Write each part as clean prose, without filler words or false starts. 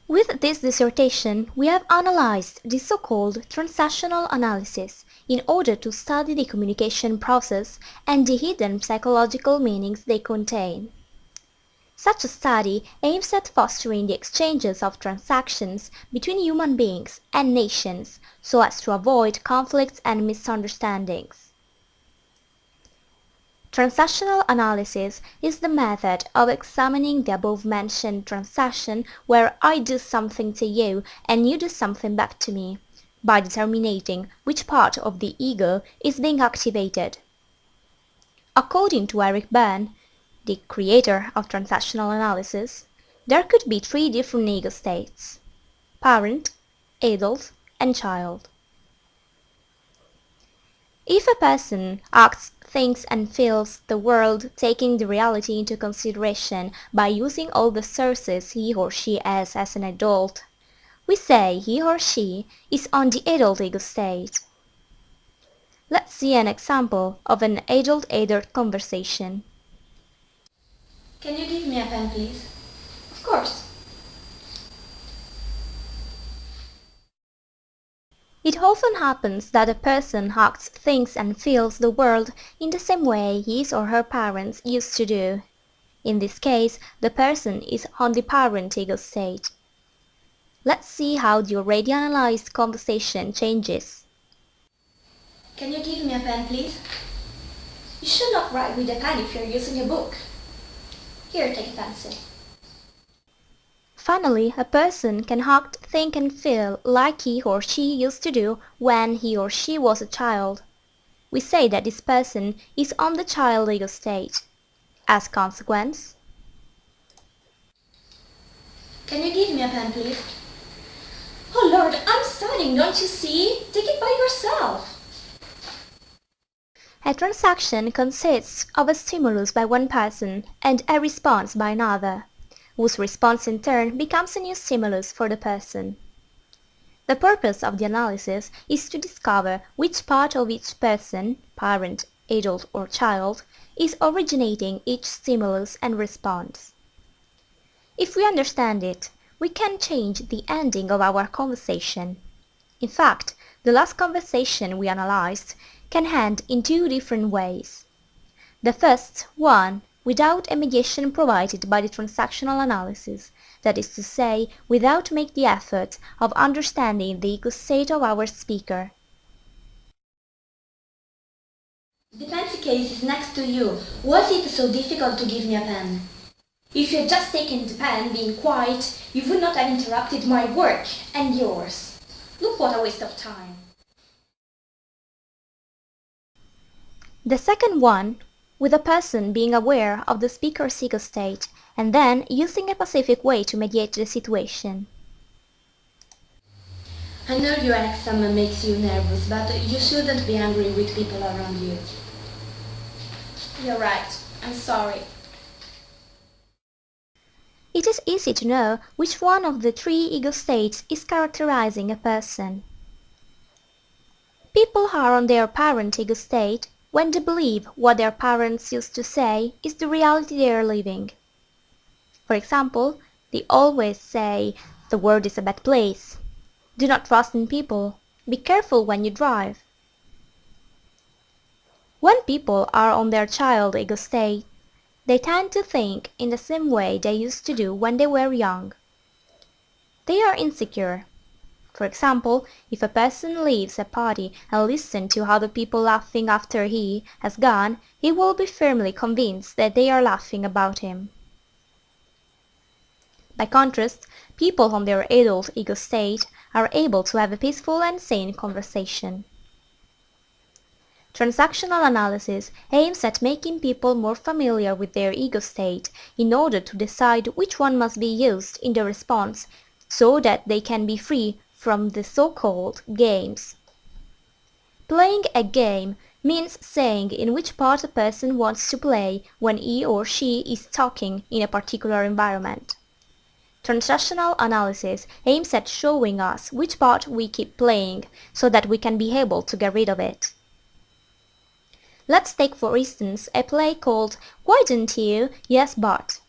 With this dissertation, we have analyzed the so-called transactional analysis in order to study the communication process and the hidden psychological meanings they contain. Such a study aims at fostering the exchanges of transactions between human beings and nations so as to avoid conflicts and misunderstandings. Transactional analysis is the method of examining the above-mentioned transaction where I do something to you and you do something back to me, by determining which part of the ego is being activated. According to Eric Berne, the creator of transactional analysis, there could be three different ego states: parent, adult, and child. If a person acts, thinks and feels the world taking the reality into consideration by using all the sources he or she has as an adult, we say he or she is on the adult ego state. Let's see an example of an adult-adult conversation. Can you give me a pen, please? Of course. It often happens that a person acts, thinks and feels the world in the same way his or her parents used to do. In this case, the person is on the parent ego state. Let's see how the already analyzed conversation changes. Can you give me a pen, please? You should not write with a pen if you're using a book. Here, take a pencil. Finally, a person can act, think and feel like he or she used to do when he or she was a child. We say that this person is on the child ego state. As consequence, Can you give me a pen, please? Oh Lord, I'm studying, don't you see? Take it by yourself. a transaction consists of a stimulus by one person and a response by another, whose response in turn becomes a new stimulus for the person. The purpose of the analysis is to discover which part of each person, parent, adult or child, is originating each stimulus and response. If we understand it, we can change the ending of our conversation. In fact, the last conversation we analyzed can end in two different ways. The first one without a mediation provided by the transactional analysis, that is to say, without make the effort of understanding the ego state of our speaker. The pencil case is next to you. Was it so difficult to give me a pen? If you had just taken the pen, being quiet, you would not have interrupted my work and yours. Look what a waste of time. The second one, with a person being aware of the speaker's ego state and then using a pacific way to mediate the situation. I know your exam makes you nervous, but you shouldn't be angry with people around you. You're right. I'm sorry. It is easy to know which one of the three ego states is characterizing a person. People are on their parent ego state when they believe what their parents used to say is the reality they are living. For example, they always say, "The world is a bad place," "Do not trust in people," "Be careful when you drive." When people are on their child ego state, they tend to think in the same way they used to do when they were young. They are insecure. For example, if a person leaves a party and listens to other people laughing after he has gone, he will be firmly convinced that they are laughing about him. By contrast, people on their adult ego state are able to have a peaceful and sane conversation. Transactional analysis aims at making people more familiar with their ego state in order to decide which one must be used in the response so that they can be free from the so-called games. Playing a game means saying in which part a person wants to play when he or she is talking in a particular environment. Transactional analysis aims at showing us which part we keep playing so that we can be able to get rid of it. Let's take for instance a play called "Why don't you? Yes but."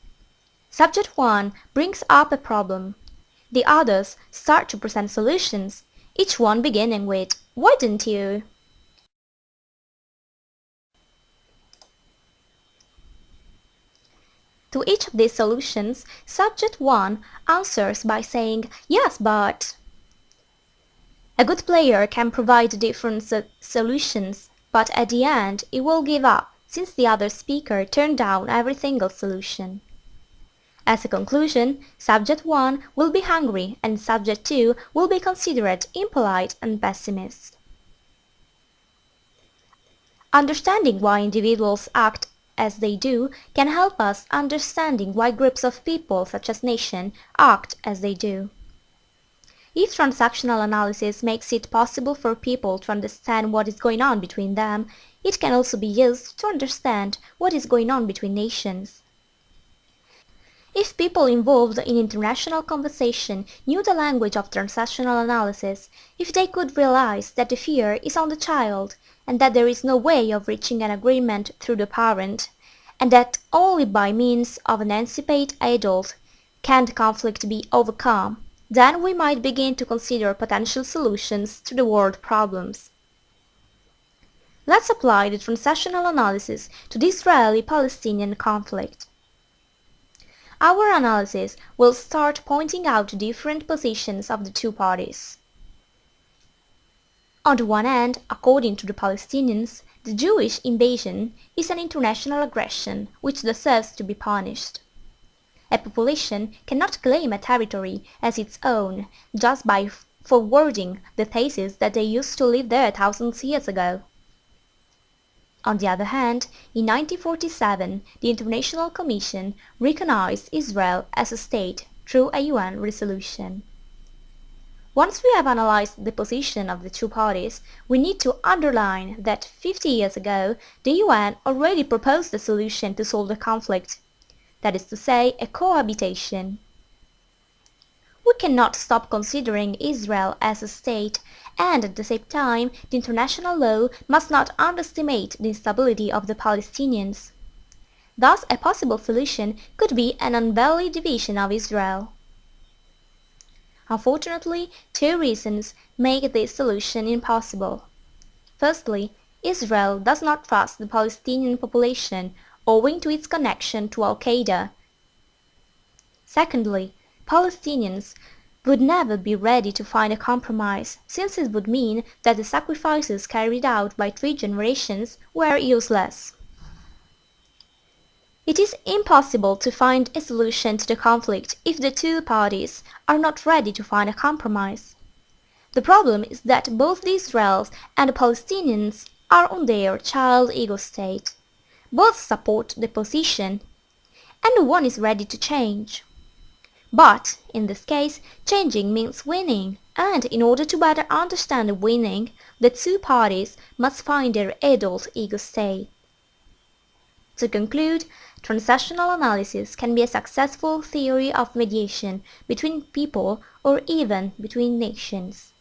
Subject 1 brings up a problem. The others start to present solutions, each one beginning with, "Why didn't you?" To each of these solutions, subject 1 answers by saying, "Yes, but..." A good player can provide different solutions, but at the end he will give up, since the other speaker turned down every single solution. As a conclusion, subject 1 will be hungry and subject 2 will be considerate, impolite and pessimist. Understanding why individuals act as they do can help us understanding why groups of people, such as nations, act as they do. If transactional analysis makes it possible for people to understand what is going on between them, it can also be used to understand what is going on between nations. If people involved in international conversation knew the language of transactional analysis, if they could realize that the fear is on the child, and that there is no way of reaching an agreement through the parent, and that only by means of an emancipated adult can the conflict be overcome, then we might begin to consider potential solutions to the world problems. Let's apply the transactional analysis to the Israeli-Palestinian conflict. Our analysis will start pointing out the different positions of the two parties. On the one hand, according to the Palestinians, the Jewish invasion is an international aggression which deserves to be punished. A population cannot claim a territory as its own just by forwarding the thesis that they used to live there thousands of years ago. On the other hand, in 1947, the International Commission recognized Israel as a state through a UN resolution. Once we have analyzed the position of the two parties, we need to underline that 50 years ago the UN already proposed a solution to solve the conflict, that is to say, a cohabitation. We cannot stop considering Israel as a state, and at the same time the international law must not underestimate the instability of the Palestinians. Thus a possible solution could be an unvalid division of Israel. Unfortunately, two reasons make this solution impossible. Firstly, Israel does not trust the Palestinian population owing to its connection to Al-Qaeda. Secondly, Palestinians would never be ready to find a compromise, since it would mean that the sacrifices carried out by 3 generations were useless. It is impossible to find a solution to the conflict if the two parties are not ready to find a compromise. The problem is that both the Israelis and the Palestinians are on their child ego state. Both support the position, and no one is ready to change. But, in this case, changing means winning, and in order to better understand winning, the two parties must find their adult ego state. To conclude, transactional analysis can be a successful theory of mediation between people or even between nations.